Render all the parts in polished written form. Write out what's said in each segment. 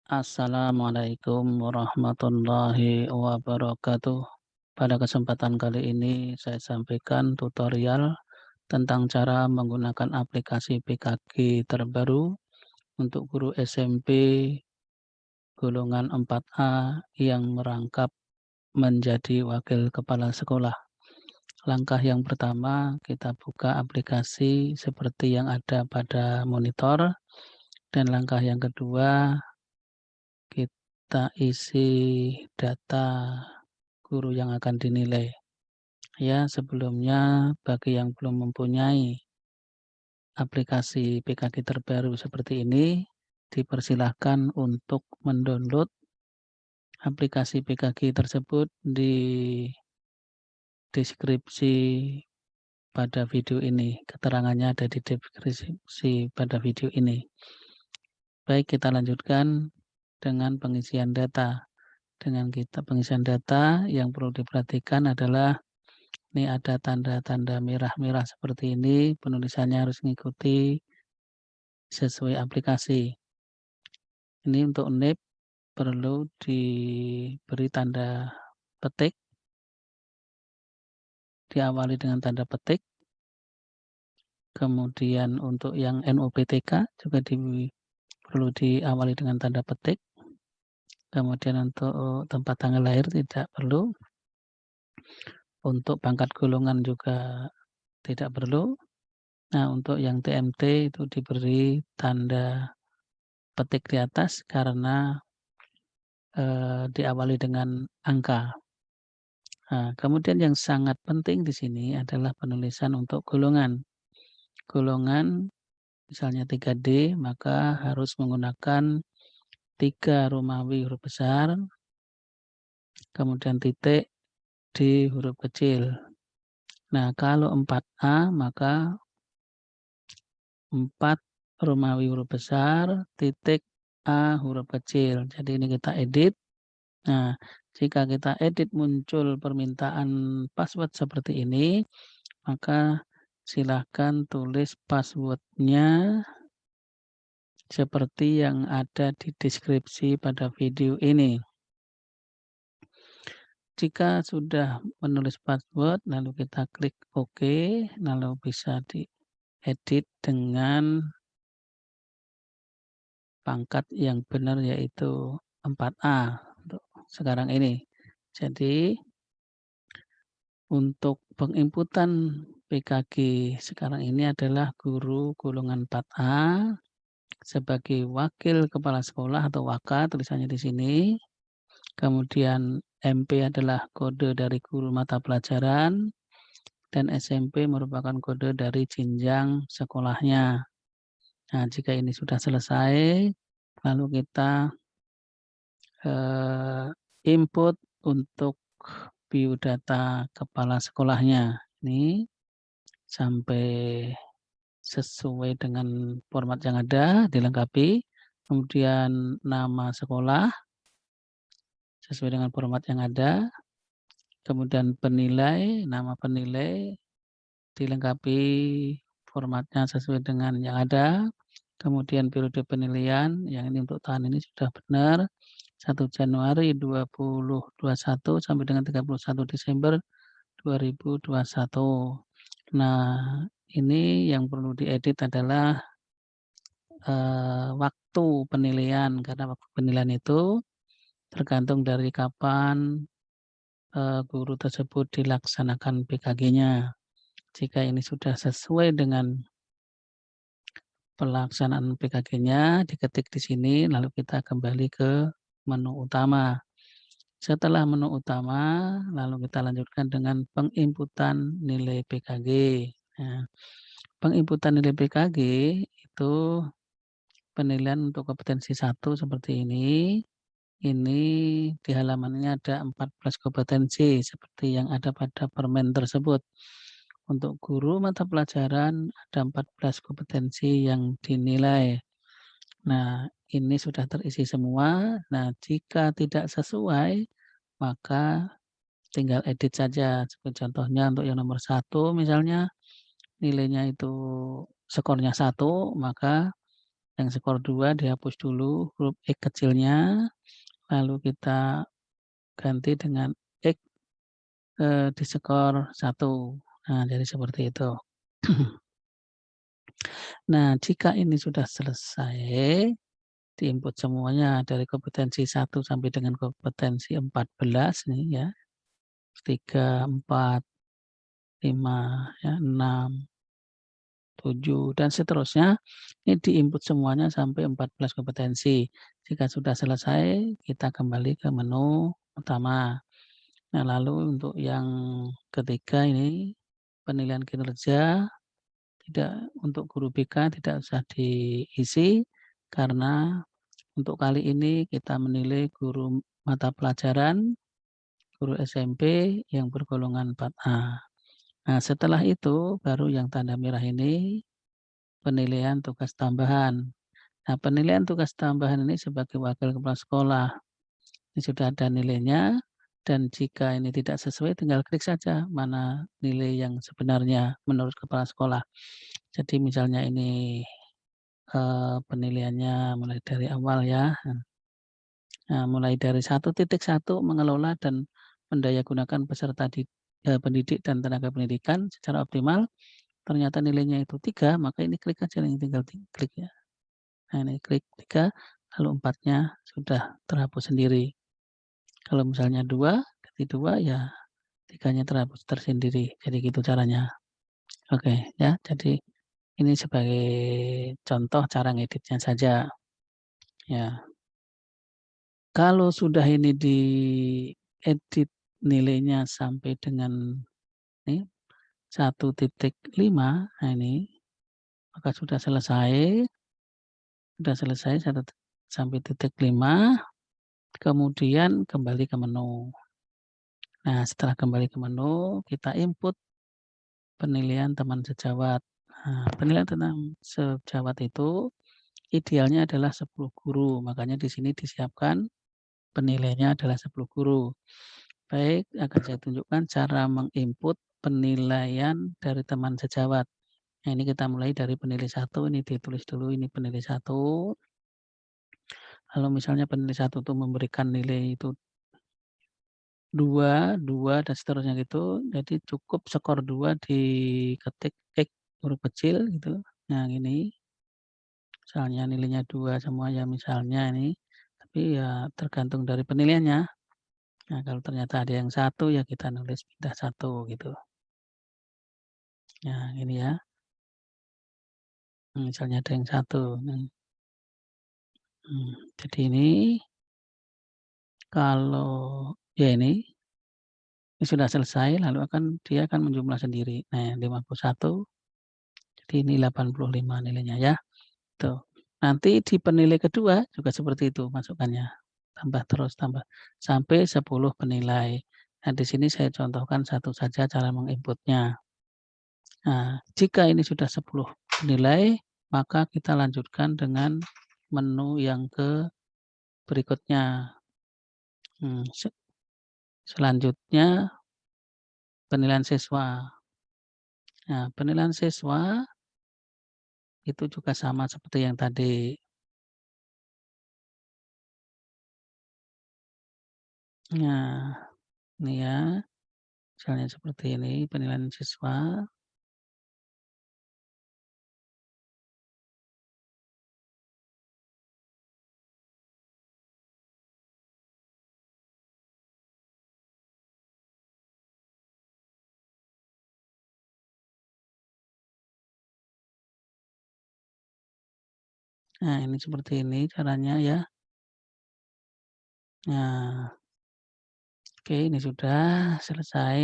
Assalamualaikum warahmatullahi wabarakatuh. Pada kesempatan kali ini saya sampaikan tutorial tentang cara menggunakan aplikasi PKG terbaru untuk guru SMP golongan 4A yang merangkap menjadi wakil kepala sekolah. Langkah yang pertama, kita buka aplikasi seperti yang ada pada monitor, dan langkah yang kedua, kita isi data guru yang akan dinilai. Ya, sebelumnya bagi yang belum mempunyai aplikasi PKG terbaru seperti ini, dipersilahkan untuk mendownload aplikasi PKG tersebut di deskripsi pada video ini. Keterangannya ada di deskripsi pada video ini. Baik, kita lanjutkan dengan pengisian data. Dengan pengisian data, yang perlu diperhatikan adalah ini ada tanda-tanda merah-merah seperti ini, penulisannya harus mengikuti sesuai aplikasi. Ini untuk NIP perlu diberi tanda petik, diawali dengan tanda petik. Kemudian untuk yang NUPTK juga perlu diawali dengan tanda petik. Kemudian untuk tempat tanggal lahir tidak perlu. Untuk pangkat golongan juga tidak perlu. Nah, untuk yang TMT itu diberi tanda petik di atas karena diawali dengan angka. Nah, kemudian yang sangat penting di sini adalah penulisan untuk golongan. Golongan misalnya 3D, maka harus menggunakan 3 Romawi huruf besar, kemudian titik di huruf kecil. Nah, kalau 4A, maka 4 Romawi huruf besar, titik A huruf kecil. Jadi ini kita edit. Nah, jika kita edit muncul permintaan password seperti ini, maka silahkan tulis password-nya seperti yang ada di deskripsi pada video ini. Jika sudah menulis password, lalu kita klik OK, lalu bisa diedit dengan pangkat yang benar yaitu 4A untuk sekarang ini. Jadi untuk penginputan PKG sekarang ini adalah guru golongan 4A sebagai wakil kepala sekolah atau waka, tulisannya di sini. Kemudian MP adalah kode dari guru mata pelajaran, dan SMP merupakan kode dari jenjang sekolahnya. Nah, jika ini sudah selesai, lalu kita input untuk biodata kepala sekolahnya. Ini sampai sesuai dengan format yang ada, dilengkapi. Kemudian nama sekolah sesuai dengan format yang ada. Kemudian penilai, nama penilai dilengkapi formatnya sesuai dengan yang ada. Kemudian periode penilaian, yang ini untuk tahun ini sudah benar, 1 Januari 2021 sampai dengan 31 Desember 2021. Nah, ini yang perlu diedit adalah waktu penilaian, karena waktu penilaian itu tergantung dari kapan guru tersebut dilaksanakan PKG-nya. Jika ini sudah sesuai dengan pelaksanaan PKG-nya, diketik di sini, lalu kita kembali ke menu utama. Setelah menu utama, lalu kita lanjutkan dengan penginputan nilai PKG. Nah, penginputan nilai PKG itu penilaian untuk kompetensi 1 seperti ini. Ini di halamannya ada 14 kompetensi seperti yang ada pada permen tersebut. Untuk guru mata pelajaran ada 14 kompetensi yang dinilai. Nah, ini sudah terisi semua. Nah, jika tidak sesuai, maka tinggal edit saja. Seperti contohnya untuk yang nomor 1 misalnya, nilainya itu skornya 1, maka Yang skor 2 dihapus dulu huruf X kecilnya, lalu kita ganti dengan X, di skor 1. Nah, jadi seperti itu. Nah, jika ini sudah selesai, di-input semuanya dari kompetensi 1 sampai dengan kompetensi 14 nih ya, 3, 4, 5, ya, 6, 7, dan seterusnya. Ini di-input semuanya sampai 14 kompetensi. Jika sudah selesai, kita kembali ke menu utama. Nah, lalu untuk yang ketiga ini, penilaian kinerja, untuk guru BK tidak usah diisi, karena untuk kali ini kita menilai guru mata pelajaran, guru SMP yang bergolongan 4A. Nah, setelah itu baru yang tanda merah ini penilaian tugas tambahan. Nah, penilaian tugas tambahan ini sebagai wakil kepala sekolah. Ini sudah ada nilainya, dan jika ini tidak sesuai tinggal klik saja mana nilai yang sebenarnya menurut kepala sekolah. Jadi misalnya ini, penilaiannya mulai dari awal ya. Nah, mulai dari 1.1 mengelola dan mendayagunakan peserta pendidik dan tenaga pendidikan secara optimal, ternyata nilainya itu 3, maka ini klik aja nih, tinggal klik ya. Nah, ini klik 3, lalu 4-nya sudah terhapus sendiri. Kalau misalnya 2, ketik 2 ya 3-nya terhapus tersendiri. Jadi gitu caranya. Oke ya, jadi ini sebagai contoh cara ngeditnya saja, ya. Kalau sudah ini diedit nilainya sampai dengan nih 1.5, nah ini, maka sudah selesai 1 sampai 5, kemudian kembali ke menu. Nah, setelah kembali ke menu, kita input penilaian teman sejawat. Nah, penilaian teman sejawat itu idealnya adalah 10 guru, makanya di sini disiapkan penilainya adalah 10 guru. Baik, akan saya tunjukkan cara menginput penilaian dari teman sejawat. Nah, ini kita mulai dari penilai 1, ini ditulis dulu, ini penilai 1. Kalau misalnya penilai 1 itu memberikan nilai itu 2, 2 dan seterusnya gitu, jadi cukup skor 2 diketik X huruf kecil gitu. Nah, ini misalnya nilainya 2 semua ya misalnya ini, tapi ya tergantung dari penilaiannya. Nah, kalau ternyata ada yang 1 ya kita nulis pindah 1 gitu. Nah, ini ya, misalnya ada yang 1. Jadi ini kalau ya ini sudah selesai lalu dia akan menjumlah sendiri. Nah, 51, jadi ini 85 nilainya ya. Tuh. Nanti di penilai kedua juga seperti itu masukkannya. Tambah terus, tambah sampai 10 penilai. Nah, di sini saya contohkan satu saja cara menginputnya. Nah, jika ini sudah 10 penilai, maka kita lanjutkan dengan menu yang berikutnya. Selanjutnya penilaian siswa. Nah, penilaian siswa itu juga sama seperti yang tadi. Nah, ini ya, misalnya seperti ini penilaian siswa. Nah, ini seperti ini caranya ya. Nah, oke, ini sudah selesai.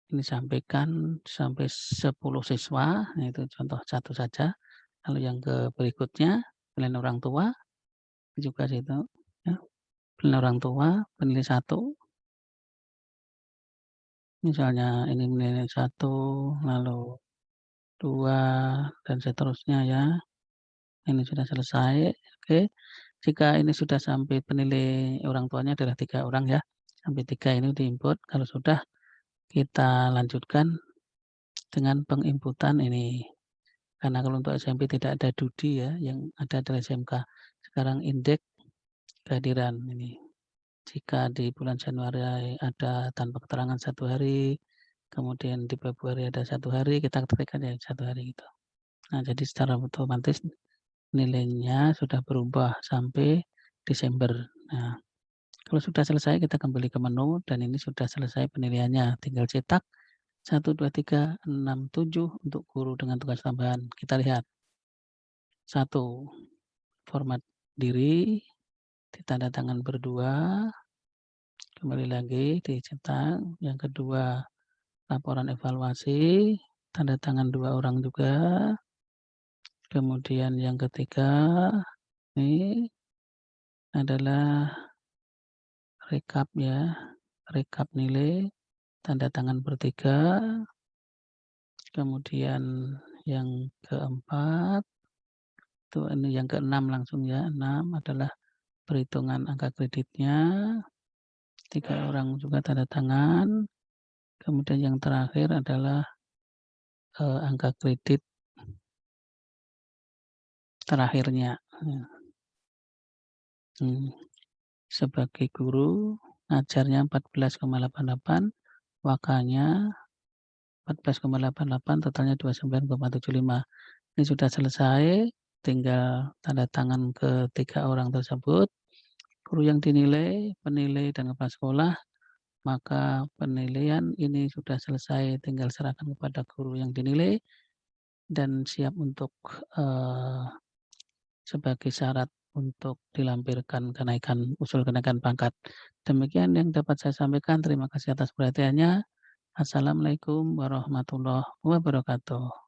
Ini sampaikan sampai 10 siswa, nah itu contoh satu saja. Lalu yang berikutnya, penilaian orang tua, juga situ ya, penilaian orang tua, penilai 1, misalnya ini menilai 1, lalu 2, dan seterusnya ya. Ini sudah selesai, oke. Jika ini sudah sampai penilai orang tuanya adalah 3 orang ya, sampai 3 ini di-input, kalau sudah kita lanjutkan dengan penginputan ini. Karena kalau untuk SMP tidak ada DUDI ya, yang ada adalah SMK. Sekarang indeks kehadiran ini. Jika di bulan Januari ada tanpa keterangan 1 hari, kemudian di Februari ada 1 hari, kita ketik aja 1 hari gitu. Nah, jadi secara otomatis nilainya sudah berubah sampai Desember. Nah, kalau sudah selesai kita kembali ke menu dan ini sudah selesai penilaiannya. Tinggal cetak 1, 2, 3, 6, 7 untuk guru dengan tugas tambahan. Kita lihat. 1, format diri, ditanda tangan berdua, kembali lagi dicetak. Yang kedua, laporan evaluasi, tanda tangan 2 orang juga. Kemudian yang ketiga, ini adalah rekap ya, rekap nilai, tanda tangan bertiga. Kemudian yang keempat, itu ini yang keenam langsung ya, 6 adalah perhitungan angka kreditnya, 3 orang juga tanda tangan. Kemudian yang terakhir adalah, angka kredit terakhirnya, mmm. Sebagai guru ngajarnya 14,88, wakanya 14,88, totalnya 29,75. Ini sudah selesai, tinggal tanda tangan ketiga orang tersebut, guru yang dinilai, penilai, dan kepala sekolah. Maka penilaian ini sudah selesai, tinggal serahkan kepada guru yang dinilai dan siap untuk, sebagai syarat untuk dilampirkan usul kenaikan pangkat. Demikian yang dapat saya sampaikan. Terima kasih atas perhatiannya. Assalamualaikum warahmatullahi wabarakatuh.